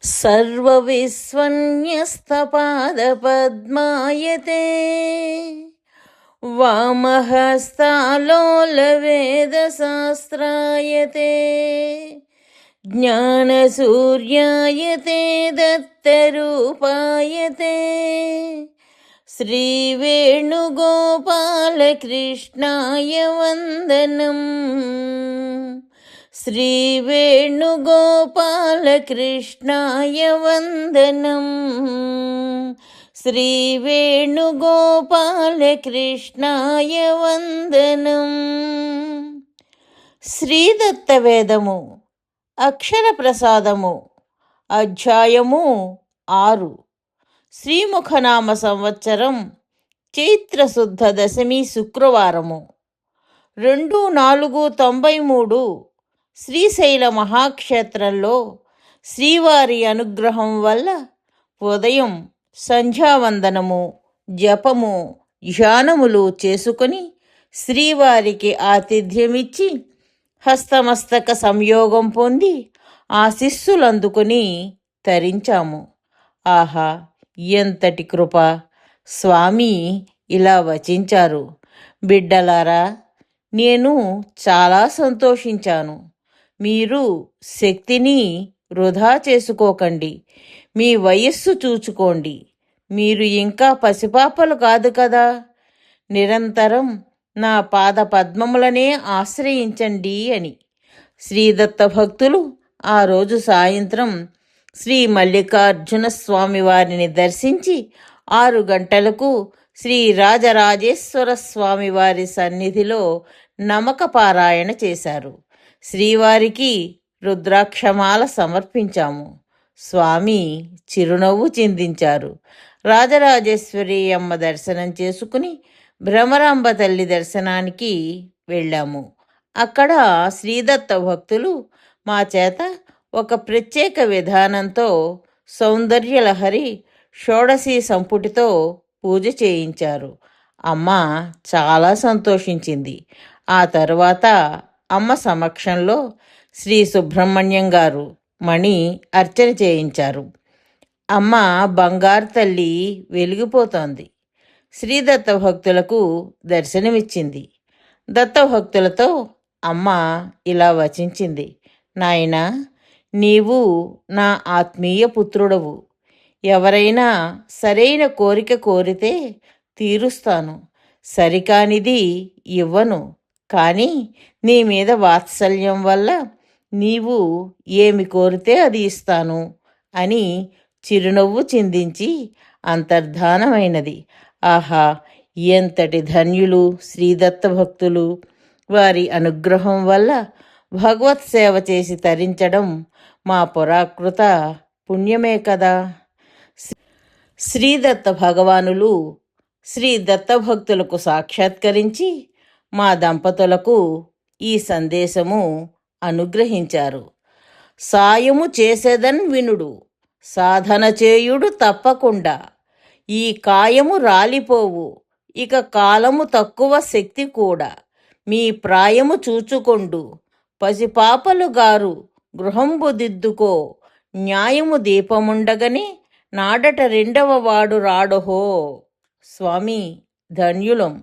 सर्वविस्वन्यस्तपादपद्मायते वामहस्तालोलवेदशास्त्रायते ज्ञानसूर्यायते दत्तरूपायते श्रीवेणुगोपालकृष्णाय वन्दनम् श्रीवेणुगोपालकृष्णाय वन्दनम् श्रीवेणुगोपालकृष्णाय वन्दनम् శ్రీదత్తవేదము అక్షర ప్రసాదము అధ్యాయము 6 శ్రీముఖనామ సంవత్సరం చైత్రశుద్ధ దశమి శుక్రవారము 2493 శ్రీశైల మహాక్షేత్రంలో శ్రీవారి అనుగ్రహం వల్ల ఉదయం సంధ్యావందనము జపము ధ్యానములు చేసుకొని శ్రీవారికి ఆతిథ్యమిచ్చి హస్తమస్తక సంయోగం పొంది ఆశీస్సులందుకొని తరించాము. ఆహా, ఎంతటి కృప! స్వామి ఇలా వచించారు. బిడ్డలారా, నేను చాలా సంతోషించాను. మీరు శక్తిని వృధా చేసుకోకండి. మీ వయస్సు చూచుకోండి. మీరు ఇంకా పసిపాపలు కాదు కదా. నిరంతరం నా పాద పద్మములనే ఆశ్రయించండి అని శ్రీదత్త భక్తులు ఆ రోజు సాయంత్రం శ్రీ మల్లికార్జున స్వామి వారిని దర్శించి 6 గంటలకు శ్రీ రాజరాజేశ్వర స్వామి వారి సన్నిధిలో నమక పారాయణ చేశారు. శ్రీవారికి రుద్రాక్షమాల సమర్పించాము. స్వామి చిరునవ్వు చిందించారు. రాజరాజేశ్వరి అమ్మ దర్శనం చేసుకుని భ్రమరాంబ తల్లి దర్శనానికి వెళ్ళాము. అక్కడ శ్రీదత్త భక్తులు మా చేత ఒక ప్రత్యేక విధానంతో సౌందర్యలహరి షోడశీ సంపుటితో పూజ చేయించారు. అమ్మ చాలా సంతోషించింది. ఆ తరువాత అమ్మ సమక్షంలో శ్రీ సుబ్రహ్మణ్యం గారు మణి అర్చన చేయించారు. అమ్మ బంగారు తల్లి వెలిగిపోతోంది. శ్రీదత్త భక్తులకు దర్శనమిచ్చింది. దత్తభక్తులతో అమ్మ ఇలా వచించింది. నాయనా, నీవు నా ఆత్మీయ పుత్రుడవు. ఎవరైనా సరైన కోరిక కోరితే తీరుస్తాను, సరికానిది ఇవ్వను. కానీ నీ మీద వాత్సల్యం వల్ల నీవు ఏమి కోరితే అది ఇస్తాను అని చిరునవ్వు చిందించి అంతర్ధానమైనది. ఆహా, ఎంతటి ధన్యులు శ్రీదత్త భక్తులు! వారి అనుగ్రహం వల్ల భగవత్ సేవ చేసి తరించడం మా పురాకృత పుణ్యమే కదా. శ్రీదత్త భగవానులు శ్రీ దత్తభక్తులకు సాక్షాత్కరించి మా దంపతులకు ఈ సందేశము అనుగ్రహించారు. సాయము చేసేదన్ వినుడు, సాధన చేయుడు తప్పకుండా. ఈ కాయము రాలిపోవు, ఇక కాలము తక్కువ శక్తి కూడా. మీ ప్రాయము చూచుకొండు, పసిపాపలు గారు గృహంబు దిద్దుకో. న్యాయము దీపముండగని నాడట రెండవ వాడు రాడహో. స్వామి ధన్యులం.